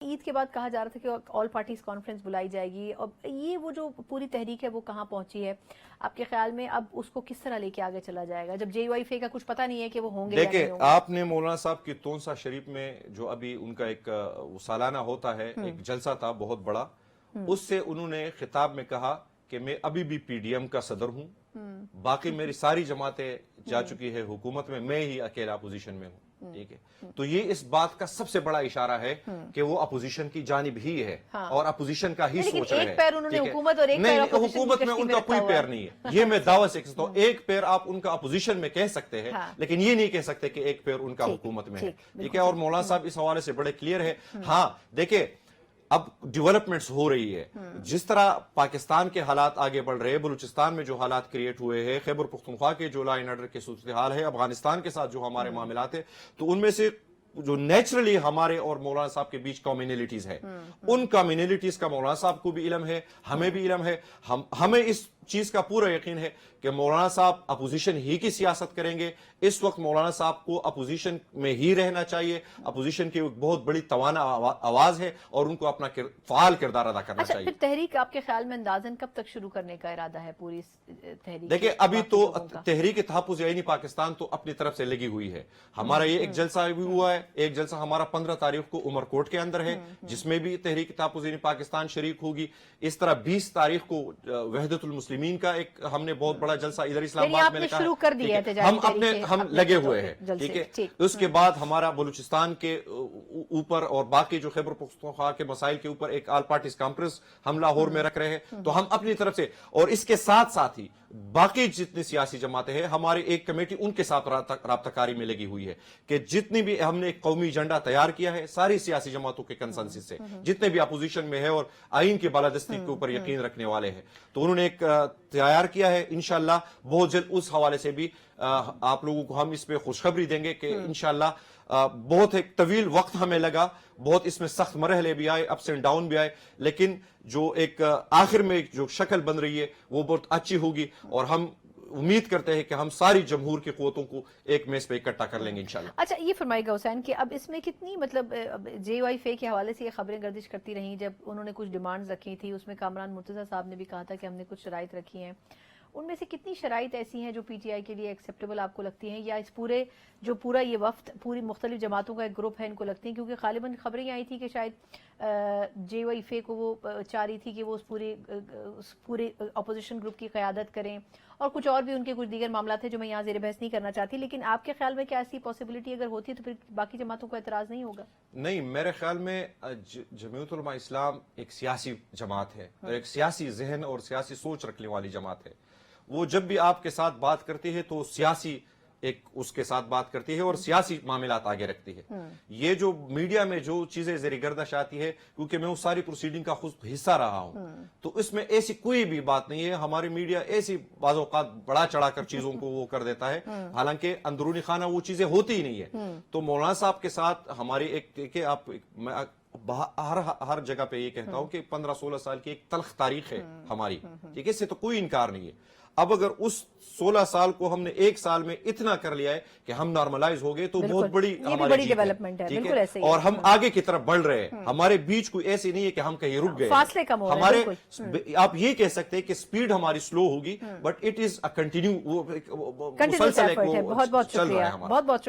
عید کے بعد کہا جا رہا تھا کہ آل پارٹیز کانفرنس بلائی جائے گی، اور یہ وہ جو پوری تحریک ہے وہ کہاں پہنچی ہے آپ کے خیال میں؟ اب اس کو کس طرح لے کے آگے چلا جائے گا جب جے یو آئی فے کا کچھ پتہ نہیں ہے کہ وہ ہوں گے یا نہیں ہوں گے؟ آپ نے مولانا صاحب کی تونسا شریف میں جو ابھی ان کا ایک سالانہ ہوتا ہے، ایک جلسہ تھا بہت بڑا، اس سے انہوں نے خطاب میں کہا کہ میں ابھی بھی پی ڈی ایم کا صدر ہوں، باقی میری ساری جماعتیں جا چکی ہے حکومت میں ہی اکیلا اپوزیشن میں ہوں، ٹھیک ہے؟ تو یہ اس بات کا سب سے بڑا اشارہ ہے کہ وہ اپوزیشن کی جانب ہی ہے اور اپوزیشن کا ہی سوچ رہے ہیں۔ ایک پیر انہوں نے حکومت اور ایک پیر اپوزیشن کی حکومت میں ان کا کوئی پیر نہیں ہے، یہ میں دعویٰ سے کہتا ہوں۔ ایک پیر آپ ان کا اپوزیشن میں کہہ سکتے ہیں لیکن یہ نہیں کہہ سکتے کہ ایک پیر ان کا حکومت میں ہے، ٹھیک ہے؟ اور مولانا صاحب اس حوالے سے بڑے کلیئر ہے۔ ہاں دیکھیں، اب ڈیولپمنٹس ہو رہی ہے، جس طرح پاکستان کے حالات آگے بڑھ رہے ہیں، بلوچستان میں جو حالات کریٹ ہوئے ہیں، خیبر پختونخوا کے جو لا اینڈ آرڈر کے صورتحال ہے، افغانستان کے ساتھ جو ہمارے معاملات ہیں، تو ان میں سے جو نیچرلی ہمارے اور مولانا صاحب کے بیچ کمیونلٹیز ہے، ان کمیونلٹیز کا مولانا صاحب کو بھی علم ہے، ہمیں بھی علم ہے، ہمیں اس چیز کا پورا یقین ہے کہ مولانا صاحب اپوزیشن ہی کی سیاست کریں گے۔ اس وقت مولانا صاحب کو اپوزیشن میں ہی رہنا چاہیے، اپوزیشن کی بہت بڑی توانا آواز ہے اور ان کو اپنا فعال کردار ادا کرنا چاہیے۔ پھر تحریک آپ کے خیال میں اندازاً کب تک شروع کرنے کا ارادہ ہے پوری تحریک؟ دیکھیں، ابھی تو تحریک تحفظ عینی پاکستان تو اپنی طرف سے لگی ہوئی ہے۔ ہمارا یہ ایک جلسہ بھی ہوا ہے، ایک جلسہ ہمارا 15 تاریخ کو عمر کوٹ کے اندر ہے، جس میں بھی تحریک تحفظ عینی پاکستان شریک ہوگی۔ اس طرح 20 تاریخ کو وحدت المسلمین کا ایک ہم نے بہت بڑا جلسہ ادھر اسلام آباد میں شروع کر دیا ہے، ہم لگے ہوئے ہیں، ٹھیک ہے؟ اس کے بعد ہمارا بلوچستان کے اوپر اور باقی جو خیبر پختونخوا کے مسائل کے اوپر ایک آل پارٹیز کانفرنس ہم لاہور میں رکھ رہے ہیں، تو ہم اپنی طرف سے، اور اس کے ساتھ ساتھ ہی باقی جتنی سیاسی جماعتیں ہیں، ہماری ایک کمیٹی ان کے ساتھ رابطہ کاری میں لگی ہوئی ہے کہ جتنی بھی ہم نے ایک قومی ایجنڈا تیار کیا ہے ساری سیاسی جماعتوں کے کنسنسس سے، جتنے بھی اپوزیشن میں ہے اور آئین کی بالادستی کے اوپر یقین رکھنے والے ہیں، تو انہوں نے ایک تیار کیا ہے۔ انشاءاللہ بہت جلد اس حوالے سے بھی آپ لوگوں کو ہم اس پہ خوشخبری دیں گے کہ انشاءاللہ بہت ایک طویل وقت ہمیں لگا، بہت اس میں سخت مرحلے بھی آئے، اپس اینڈ ڈاؤن بھی آئے، لیکن جو ایک آخر میں جو شکل بن رہی ہے وہ بہت اچھی ہوگی، اور ہم امید کرتے ہیں کہ ہم ساری جمہور کی قوتوں کو ایک میز پہ اکٹھا کر لیں گے انشاءاللہ۔ اچھا، یہ فرمائے گا حسین کہ اب اس میں کتنی مطلب جے یو آئی فے کے حوالے سے یہ خبریں گردش کرتی رہیں، جب انہوں نے کچھ ڈیمانڈز رکھی تھی، اس میں کامران مرتضیٰ صاحب نے بھی کہا تھا کہ ہم نے کچھ شرائط رکھی ہیں، ان میں سے کتنی شرائط ایسی ہیں جو پی ٹی آئی کے لیے ایکسیپٹیبل آپ کو لگتی ہیں، یا اس پورا یہ وفد پوری مختلف جماعتوں کا ایک گروپ ہے ان کو لگتی ہیں؟ کیونکہ غالباً خبریں یہ آئی تھی کہ شاید جے یو آئی فے کو وہ چاہ رہی تھی کہ وہ اس پورے اپوزیشن گروپ کی قیادت کریں، اور کچھ اور بھی ان کے کچھ دیگر معاملات ہیں جو میں یہاں زیر بحث نہیں کرنا چاہتی، لیکن آپ کے خیال میں کیا ایسی پاسبلٹی اگر ہوتی ہے تو پھر باقی جماعتوں کو اعتراض نہیں ہوگا؟ نہیں، میرے خیال میں جمعیت علماء اسلام ایک سیاسی جماعت ہے، ایک سیاسی ذہن اور سیاسی سوچ رکھنے والی جماعت ہے۔ وہ جب بھی آپ کے ساتھ بات کرتی ہے تو سیاسی ایک اس کے ساتھ بات کرتی ہے اور سیاسی معاملات آگے رکھتی ہے۔ یہ جو میڈیا میں جو چیزیں زیر گردش آتی ہے، کیونکہ میں اس ساری پروسیڈنگ کا خود حصہ رہا ہوں، تو اس میں ایسی کوئی بھی بات نہیں ہے۔ ہماری میڈیا ایسی بعض اوقات بڑا چڑھا کر چیزوں کو وہ کر دیتا ہے، حالانکہ اندرونی خانہ وہ چیزیں ہوتی ہی نہیں ہے۔ تو مولانا صاحب کے ساتھ ہماری ایک آپ ہر جگہ پہ یہ کہتا ہوں کہ 15-16 سال کی ایک تلخ تاریخ ہے ہماری، ٹھیک ہے؟ اس سے تو کوئی انکار نہیں ہے۔ اب اگر اس 16 سال کو ہم نے ایک سال میں اتنا کر لیا ہے کہ ہم نارملائز ہو گئے تو بہت بڑی ہماری ڈیولپمنٹ ہے، بالکل ایسے ہی، اور ہم آگے کی طرف بڑھ رہے ہیں۔ ہمارے بیچ کوئی ایسی نہیں ہے کہ ہم کہیں رک گئے، فاصلے کم ہو رہے ہیں۔ آپ یہ کہہ سکتے ہیں کہ سپیڈ ہماری سلو ہوگی، but it is a continue, مسلسل ایک وہ چل رہا ہے ہمارا۔ بہت بہت شکریہ، بہت بہت شکریہ۔